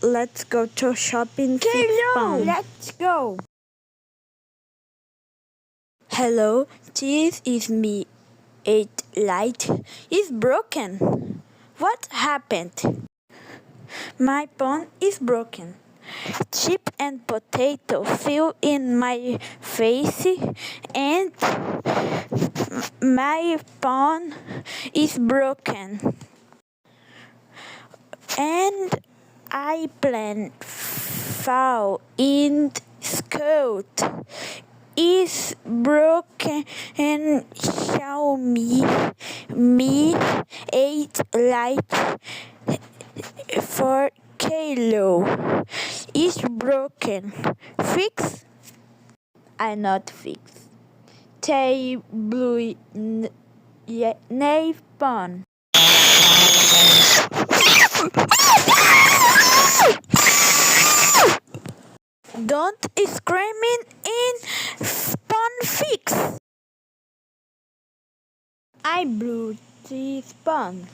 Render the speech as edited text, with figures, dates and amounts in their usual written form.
let's go to shopping. Caillou, let's go. Hello, this is me. Lite is broken. What happened? My phone is broken. Chip and potato fell in my face and my phone is broken. And I plan fall in skirt is broken and Xiaomi Mi 8 Lite for Caillou is broken. Fix? I not fix. Tay blue nail phone. Don't screaming in phone fix. I blew this phone.